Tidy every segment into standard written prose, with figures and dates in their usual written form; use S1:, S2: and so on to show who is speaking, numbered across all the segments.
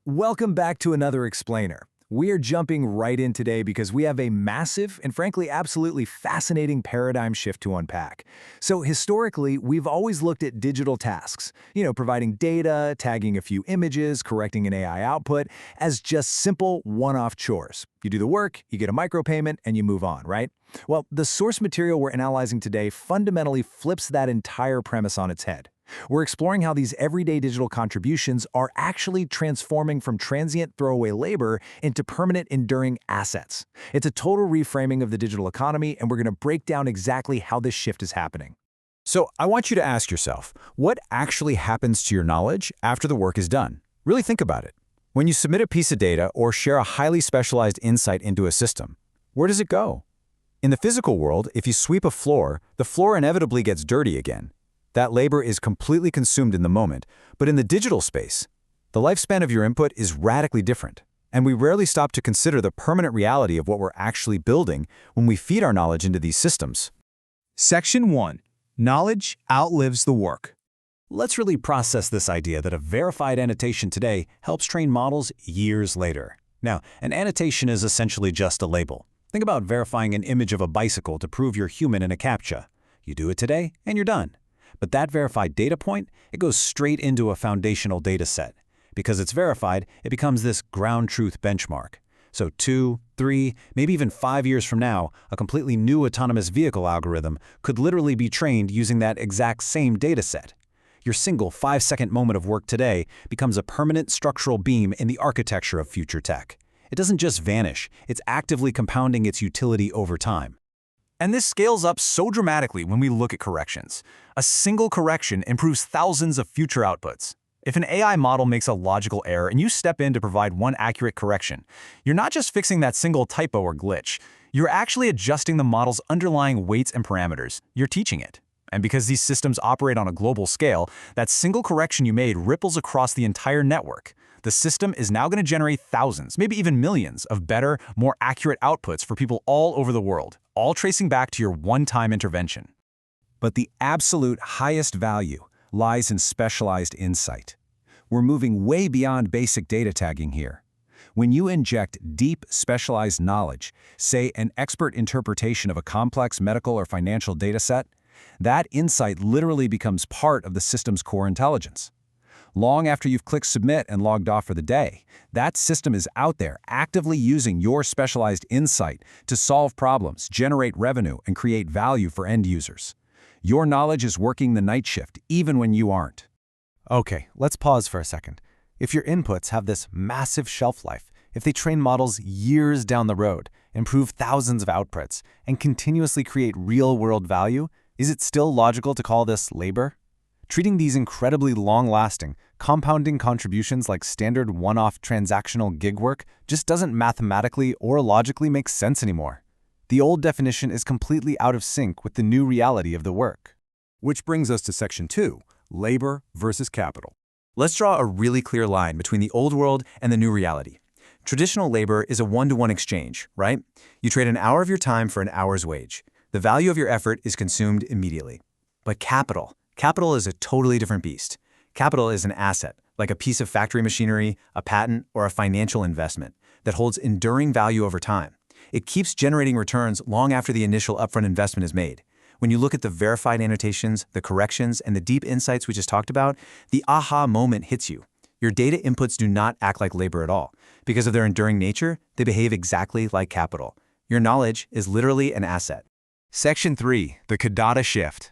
S1: Welcome back to another Explainer. We are jumping right in today because we have a massive and frankly absolutely fascinating paradigm shift to unpack. So historically, we've always looked at digital tasks, providing data, tagging a few images, correcting an AI output, as just simple one-off chores. You do the work, you get a micropayment, and you move on, right? Well, the source material we're analyzing today fundamentally flips that entire premise on its head. We're exploring how these everyday digital contributions are actually transforming from transient throwaway labor into permanent, enduring assets. It's a total reframing of the digital economy, and we're going to break down exactly how this shift is happening.
S2: So I want you to ask yourself, what actually happens to your knowledge after the work is done? Really think about it. When you submit a piece of data or share a highly specialized insight into a system, where does it go? In the physical world, if you sweep a floor, the floor inevitably gets dirty again. That labor is completely consumed in the moment, but in the digital space, the lifespan of your input is radically different, and we rarely stop to consider the permanent reality of what we're actually building when we feed our knowledge into these systems.
S3: Section 1. Knowledge outlives the work.
S2: Let's really process this idea that a verified annotation today helps train models years later. Now, an annotation is essentially just a label. Think about verifying an image of a bicycle to prove you're human in a CAPTCHA. You do it today, and you're done. But that verified data point, it goes straight into a foundational data set. Because it's verified, it becomes this ground truth benchmark. So 2, 3, maybe even 5 years from now, a completely new autonomous vehicle algorithm could literally be trained using that exact same data set. Your single 5-second moment of work today becomes a permanent structural beam in the architecture of future tech. It doesn't just vanish, it's actively compounding its utility over time.
S3: And this scales up so dramatically when we look at corrections. A single correction improves thousands of future outputs. If an AI model makes a logical error and you step in to provide one accurate correction, you're not just fixing that single typo or glitch, you're actually adjusting the model's underlying weights and parameters. You're teaching it. And because these systems operate on a global scale, that single correction you made ripples across the entire network. The system is now going to generate thousands, maybe even millions, of better, more accurate outputs for people all over the world, all tracing back to your one-time intervention.
S2: But the absolute highest value lies in specialized insight. We're moving way beyond basic data tagging here. When you inject deep, specialized knowledge, say an expert interpretation of a complex medical or financial data set, that insight literally becomes part of the system's core intelligence. Long after you've clicked submit and logged off for the day, that system is out there actively using your specialized insight to solve problems, generate revenue, and create value for end users. Your knowledge is working the night shift, even when you aren't.
S4: Okay, let's pause for a second. If your inputs have this massive shelf life, if they train models years down the road, improve thousands of outputs, and continuously create real-world value, is it still logical to call this labor? Treating these incredibly long-lasting, compounding contributions like standard one-off transactional gig work just doesn't mathematically or logically make sense anymore. The old definition is completely out of sync with the new reality of the work.
S5: Which brings us to Section 2, labor versus capital.
S3: Let's draw a really clear line between the old world and the new reality. Traditional labor is a one-to-one exchange, right? You trade an hour of your time for an hour's wage. The value of your effort is consumed immediately. But capital is a totally different beast. Capital is an asset, like a piece of factory machinery, a patent, or a financial investment that holds enduring value over time. It keeps generating returns long after the initial upfront investment is made. When you look at the verified annotations, the corrections, and the deep insights we just talked about, the aha moment hits you. Your data inputs do not act like labor at all. Because of their enduring nature, they behave exactly like capital. Your knowledge is literally an asset.
S6: Section 3, the Codatta Shift.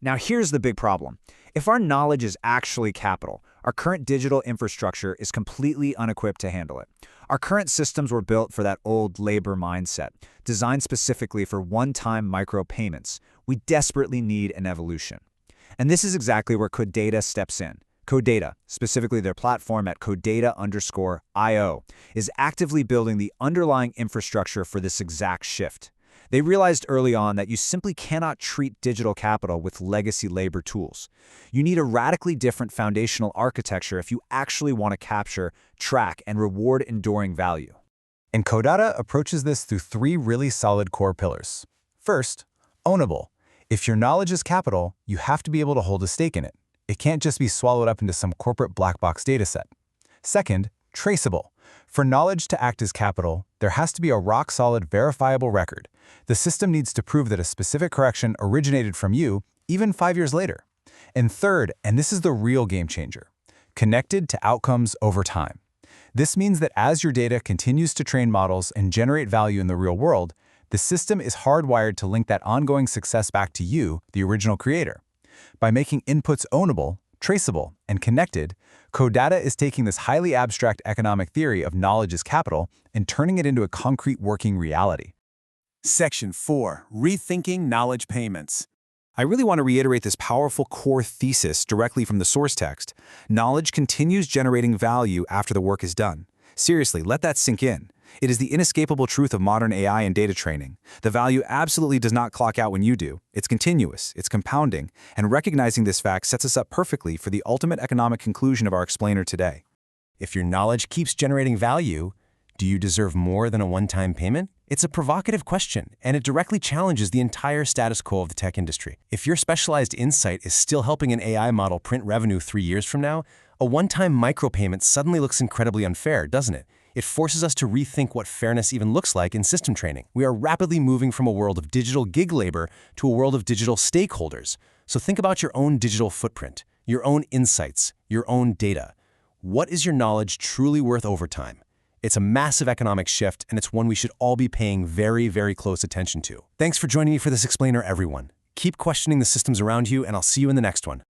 S6: Now here's the big problem. If our knowledge is actually capital, our current digital infrastructure is completely unequipped to handle it. Our current systems were built for that old labor mindset, designed specifically for one-time micropayments. We desperately need an evolution. And this is exactly where Codatta steps in. Codatta, specifically their platform at Codatta_IO, is actively building the underlying infrastructure for this exact shift. They realized early on that you simply cannot treat digital capital with legacy labor tools. You need a radically different foundational architecture if you actually want to capture, track, and reward enduring value.
S4: And Codatta approaches this through 3 really solid core pillars. First, ownable. If your knowledge is capital, you have to be able to hold a stake in it. It can't just be swallowed up into some corporate black box dataset. Second,
S1: Traceable. For knowledge to act as capital, there has to be a rock-solid, verifiable record. The system needs to prove that a specific correction originated from you, even 5 years later. And third, and this is the real game changer, connected to outcomes over time. This means that as your data continues to train models and generate value in the real world, the system is hardwired to link that ongoing success back to you, the original creator. By making inputs ownable, traceable, and connected, Codatta is taking this highly abstract economic theory of knowledge as capital and turning it into a concrete working reality.
S5: Section 4. Rethinking knowledge payments.
S3: I really want to reiterate this powerful core thesis directly from the source text. Knowledge continues generating value after the work is done. Seriously, let that sink in. It is the inescapable truth of modern AI and data training. The value absolutely does not clock out when you do. It's continuous, it's compounding, and recognizing this fact sets us up perfectly for the ultimate economic conclusion of our explainer today.
S7: If your knowledge keeps generating value, do you deserve more than a one-time payment? It's a provocative question, and it directly challenges the entire status quo of the tech industry. If your specialized insight is still helping an AI model print revenue 3 years from now, a one-time micropayment suddenly looks incredibly unfair, doesn't it? It forces us to rethink what fairness even looks like in system training. We are rapidly moving from a world of digital gig labor to a world of digital stakeholders. So think about your own digital footprint, your own insights, your own data. What is your knowledge truly worth over time? It's a massive economic shift, and it's one we should all be paying very, very close attention to. Thanks for joining me for this explainer, everyone. Keep questioning the systems around you, and I'll see you in the next one.